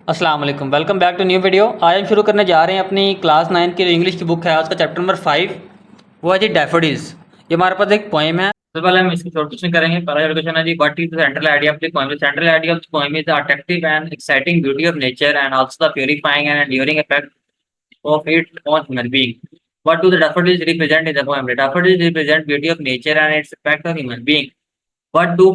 अस्सलाम वालेकुम, welcome back to new video. आज हम शुरू करने जा रहे हैं अपनी क्लास 9 की जो इंग्लिश की बुक है, उसका चैप्टर नंबर 5 वो है जी डैफोडिल्स। ये हमारे पास एक पोएम है। सबसे पहले हम इसकी शॉर्ट क्वेश्चन करेंगे। पहला शॉर्ट क्वेश्चन है जी, what is the central idea of the poem? The central idea of the poem is the attractive and exciting beauty of nature and also the purifying and enduring effect of it on human being. What do the daffodils represent in the poem? The daffodils represent beauty of nature and its effect on human being. What do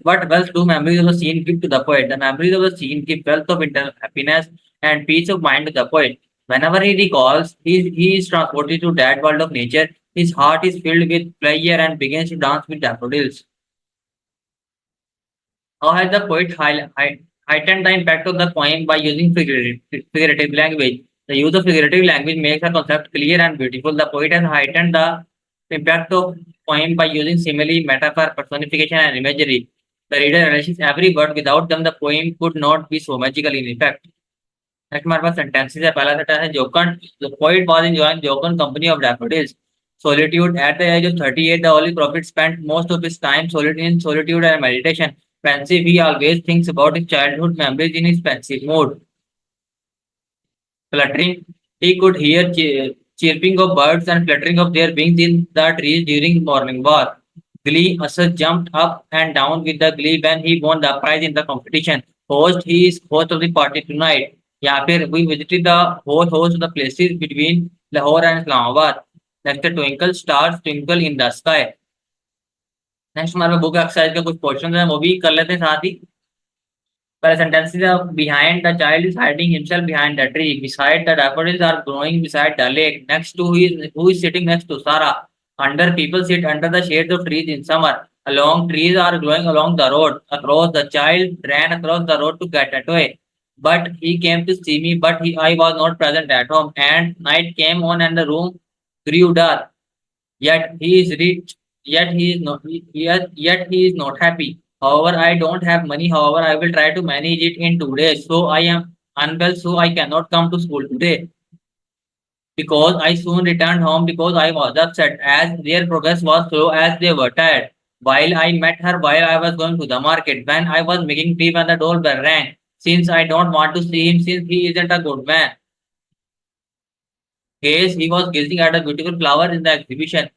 what wealth do memories of the scene give to the poet? The memories of the scene give wealth of internal happiness and peace of mind to the poet. Whenever he recalls, he is transported to that world of nature. His heart is filled with pleasure and begins to dance with daffodils. How has the poet heightened the impact of the poem by using figurative language? The use of figurative language makes a concept clear and beautiful. The poet has heightened the impact of poem by using simile, metaphor, personification, and imagery. The reader relishes every word. Without them, the poem could not be so magical in effect. Next हमारे पास sentences है। पहला sentence है, जोकन the poet was enjoying जोकन company of daffodils solitude at the age of 38 the holy prophet spent most of his time solitude and meditation. Pensive, he always thinks about his childhood memories in his pensive mood. Fluttering, he could hear chirping of birds and fluttering of their wings in the trees during morning walk. Glee, Asad jumped up and down with the glee when he won the prize in the competition. Host, he is host of the party tonight. या फिर we visited the host of the places between Lahore and Islamabad. Next, twinkle stars twinkle in the sky. Next हमारे book exercise का कुछ question है, वो भी कर लेते हैं साथ ही। पहले सेंटेंस है, behind the child is hiding himself behind the tree, beside the daffodils are growing beside the lake, next to who is sitting next to Sara, under people sit under the shades of trees in summer, along trees are growing along the road, across the child ran across the road to get away, but he came to see me, but I was not present at home, and night came on and the room grew dark, yet he is rich, yet he is not happy. However, I don't have money. However, I will try to manage it in 2 days. So I am unwell, so I cannot come to school today. Because I soon returned home because I was upset, as their progress was slow as they were tired. While I met her while I was going to the market, when I was making tea when the doorbell rang, since I don't want to see him since he isn't a good man. Gaze, he was gazing at a beautiful flower in the exhibition.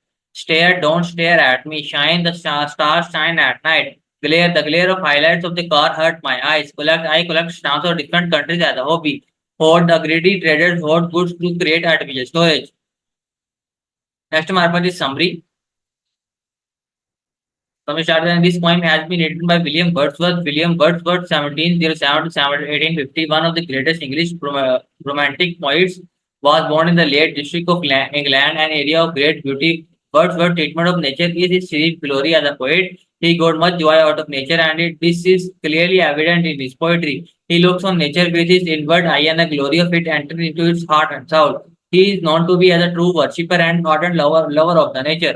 Stare, don't stare at me. Shine, the stars shine at night. Glare, the glare of highlights of the car hurt my eyes. I collect stamps of different countries as a hobby. Hoard, the greedy traders hoard goods to create artificial storage. Next, हमारे पास is summary. So we start with this poem has been written by William Wordsworth. William Wordsworth, 1707 to 1850, one of the greatest English romantic poets, was born in the late district of England, an area of great beauty. Wordsworth's treatment of nature is his chief glory as a poet. He got much joy out of nature, and this is clearly evident in his poetry. He looks on nature with his inward eye, and the glory of it enters into his heart and soul. He is known to be as a true worshipper and ardent lover of the nature.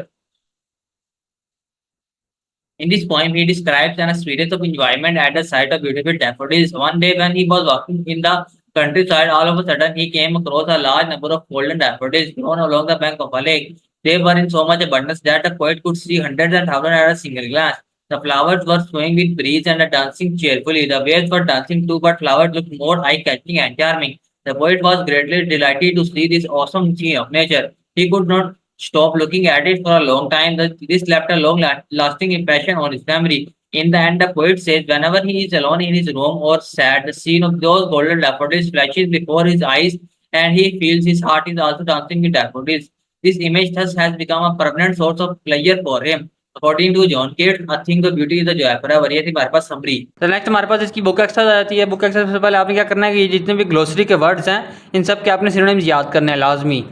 In this poem, he describes an experience of enjoyment at the sight of beautiful daffodils. One day, when he was walking in the countryside, all of a sudden he came across a large number of golden daffodils grown along the bank of a lake. They were in so much abundance that the poet could see hundreds and thousands at a single glance. The flowers were swaying with breeze and dancing cheerfully. The waves were dancing too, but flowers looked more eye-catching and charming. The poet was greatly delighted to see this awesome scene of nature. He could not stop looking at it for a long time. This left a long-lasting impression on his memory. In the end, the poet says, whenever he is alone in his room or sad, the scene of those golden daffodils flashes before his eyes, and he feels his heart is also dancing with daffodils. This image thus has become a permanent source of pleasure for him. According to John Keats, a thing of beauty is the joy forever. ये थी हमारे पास summary. तो next हमारे पास इसकी book exercise आती है। Book exercise से पहले आपने क्या करना है कि जितने भी ग्लोसरी के वर्ड्स हैं इन सब के आपने सिनोनिम्स याद करने हैं लाजमी।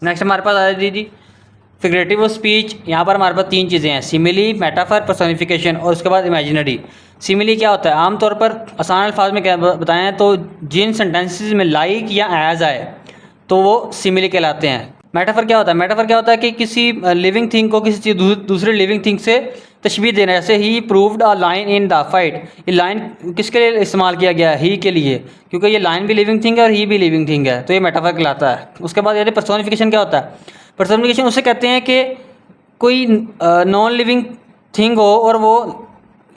नेक्स्ट हमारे पास आ जाती जी फिगरेटिव ऑफ स्पीच। यहाँ पर हमारे पास तीन चीज़ें हैं, सिमिली, मेटाफर, पर्सोनिफिकेशन और उसके बाद इमेजिनरी। सिमिली क्या होता है? आमतौर पर आसान अल्फाज में क्या बताएं तो जिन सेंटेंसेस में लाइक या एज आए तो वो सिमिली कहलाते हैं। मेटाफर क्या होता है? मेटाफर क्या होता है कि किसी लिविंग थिंग को किसी चीज़ दूसरे लिविंग थिंग से तशबीह देना। जैसे he proved a line in the fight, ये लाइन किसके लिए इस्तेमाल किया गया है? ही के लिए, क्योंकि ये लाइन भी लिविंग थिंग है और ही भी लिविंग थिंग है, तो ये मेटाफर कहलाता है। उसके बाद यदि पर्सोनिफिकेशन क्या होता है? पर्सोनिफिकेशन उसे कहते हैं कि कोई नॉन लिविंग थिंग हो और वो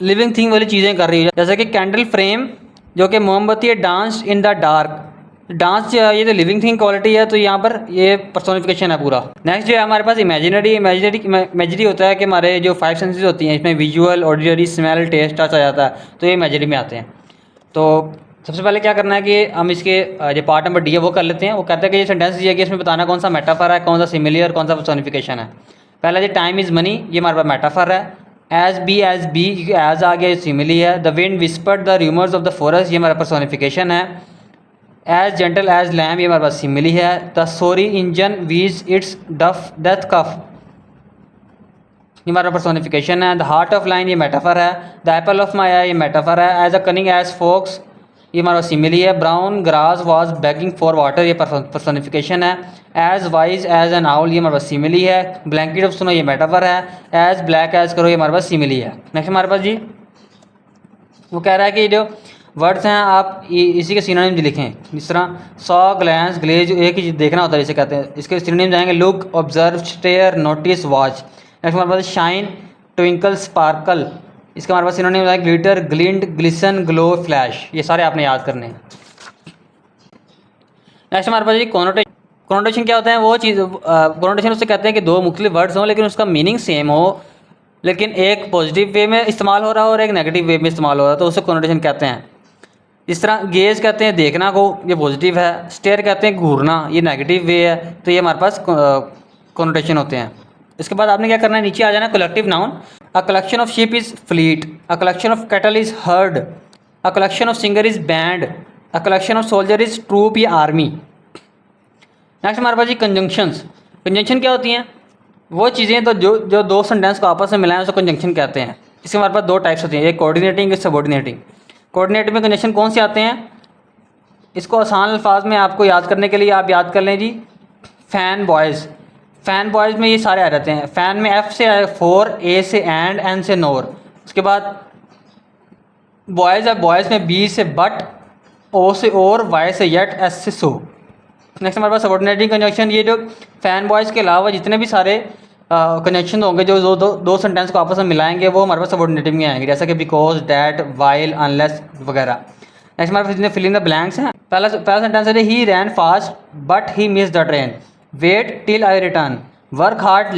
लिविंग थिंग वाली चीज़ें कर रही है, जैसे कि कैंडल फ्रेम जो कि मोमबत्ती है, dance in the dark, dance ये तो लिविंग थिंग क्वालिटी है, तो यहाँ पर ये पर्सोनिफिकेशन है पूरा। नेक्स्ट जो है हमारे पास इमेजिनरी होता है कि हमारे जो 5 सेंसेस होती हैं इसमें visual, auditory, smell, taste, touch आ जाता है, तो ये इमेजिनरी में आते हैं। तो सबसे पहले क्या करना है कि हम इसके जो पार्ट नंबर डी है वो कर लेते हैं। वो कहते हैं कि ये सेंटेंस दिया कि इसमें बताना कौन सा मेटाफर है, कौन सा सिमिली और कौन सा पर्सोनिफिकेशन है। पहला जो टाइम इज़ मनी, ये हमारे पास मेटाफर है। एज बी क्योंकि एज आ गया, सिमिली है। The wind whispered the rumours of the forest, ये हमारा पर्सोनिफिकेशन है। एज जेंटल एज लैम्प, ये हमारे पास सिमिली है। The sorry engine wheeze its duff death cough, ये हमारा पर्सोनिफिकेशन है। द हार्ट ऑफ लाइन, ये मेटाफर है। The apple of my eye, ये मेटाफर है। As a cunning as fox, ये हमारा सिमिली है। Brown grass was begging for water, ये पर्सोनिफिकेशन है। As wise as an owl, ये हमारे पास सिमिली है। ब्लैंकेट ऑफ स्नो, ये मेटाफर है। एज ब्लैक एज करो, ये हमारे पास सिमिली है। नेक्स्ट हमारे पास जी वो कह रहा है कि जो वर्ड्स हैं आप इसी के सिनोनिम्स लिखें। जिस तरह सॉ, ग्लैंस, ग्लेज, एक ही चीज़ देखना होता है जिसे कहते हैं। इसके सिनोनिम्स आएंगे look, observe, stare, notice, watch. Next हमारे पास शाइन, ट्विंकल, स्पार्कल, इसका हमारे पास सिनोनिम्स आएंगे glitter, glint, glisten, glow, flash. ये सारे आपने याद करने हैं। नेक्स्ट हमारे पास जी कॉनोटेशन क्या होता है, वो चीज़ कॉनोटेशन उससे कहते हैं कि दो मुख्तलिफ वर्ड्स हों लेकिन उसका मीनिंग सेम हो, लेकिन एक पॉजिटिव वे में इस्तेमाल हो रहा हो और एक नेगेटिव वे में इस्तेमाल हो रहा है, तो उसे कॉनोटेशन कहते हैं। इस तरह गेज कहते हैं देखना को, ये पॉजिटिव है। स्टेयर कहते हैं घूरना, ये नेगेटिव वे है, तो ये हमारे पास कॉनोटेशन होते हैं। इसके बाद आपने क्या करना है, नीचे आ जाना collective noun. A collection of sheep is fleet, a collection of cattle is herd, a collection of singer is band, a collection of soldier is troop या आर्मी। नेक्स्ट हमारे पास जी कंजंक्शंस। कंजंक्शन क्या होती हैं, वो चीज़ें तो जो दो सेंटेंस को आपस में मिलाएं उसे कंजंक्शन कहते हैं। इसके हमारे पास दो टाइप्स होती हैं, एक कोऑर्डिनेटिंग, एक सबऑर्डिनेटिंग। कोऑर्डिनेटिंग में कंजंक्शन कौन से आते हैं, इसको आसान अल्फाज में आपको याद करने के लिए आप याद कर लें जी, फ़ैन बॉयज़। फ़ैन बॉयज़ में ये सारे आ जाते हैं। फ़ैन में एफ से फॉर, ए से एंड, एन से नोर। उसके बाद बॉयज़ है, बॉयज़ में बी से बट, ओ से और, वाई से येट, एस से सो। नेक्स्ट हमारे पास सबऑर्डिनेटिंग कंजंक्शन, ये जो फ़ैन बॉयज़ के अलावा जितने भी सारे कंजंक्शन होंगे जो दो सेंटेंस को आपस में मिलाएंगे वो हमारे पास सबऑर्डिनेटिव में आएंगे, जैसा कि बिकॉज, डैट, वाइल, अनलेस वगैरह। नेक्स्ट हमारे पास जितने फिल इन द ब्लैंक्स हैं, पहला सेंटेंस है he ran fast but he miss the train, wait till I return, work hard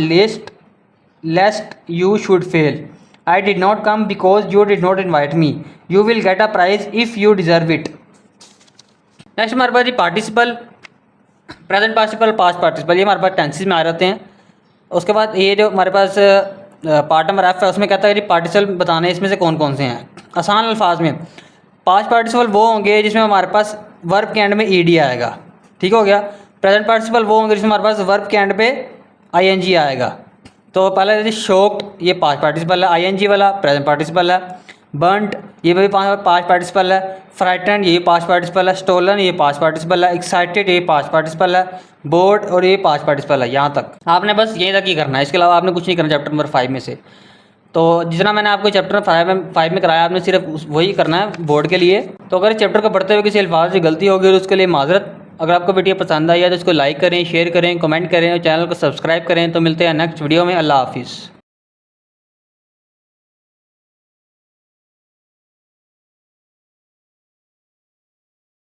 lest you should fail, I did not come because you did not invite me, you will get a prize if you deserve it. Next हमारे पास जी participle, present participle, past participle, ये हमारे पास tenses में आ जाते हैं। उसके बाद ये जो हमारे पास पार्ट नंबर एफ है उसमें कहता है कि पार्टिसिपल बताने इसमें से कौन कौन से हैं। आसान अल्फाज में पास्ट पार्टिसिपल वो होंगे जिसमें हमारे पास वर्ब के एंड में ईडी आएगा, ठीक हो गया। प्रेजेंट पार्टिसिपल वो होंगे जिसमें हमारे पास वर्ब के एंड पे आईएनजी आएगा। तो पहला जैसे शॉक्ड, ये पास्ट पार्टिसिपल है, आईएनजी वाला प्रेजेंट पार्टिसिपल है। बर्न्ट, ये भी पास्ट पार्टिसिपल है। फ्राइटन, ये पास्ट पार्टिसिपल है। स्टोलन, ये पास्ट पार्टिसिपल है। एक्साइटेड, ये पास्ट पार्टिसिपल है। बोर्ड और ये पास्ट पार्टिसिपल है। यहाँ तक आपने बस यहीं तक ही करना है, इसके अलावा आपने कुछ नहीं करना चैप्टर नंबर 5 में से। तो जितना मैंने आपको चैप्टर 5 में कराया आपने सिर्फ वही करना है बोर्ड के लिए। तो अगर चैप्टर को पढ़ते हुए किसी अल्फाज से गलती होगी तो उसके लिए माजरत। अगर आपको वीडियो पसंद आई है तो इसको लाइक करें, शेयर करें, कमेंट करें और चैनल को सब्सक्राइब करें। तो मिलते हैं नेक्स्ट वीडियो में। अल्लाह हाफिज़।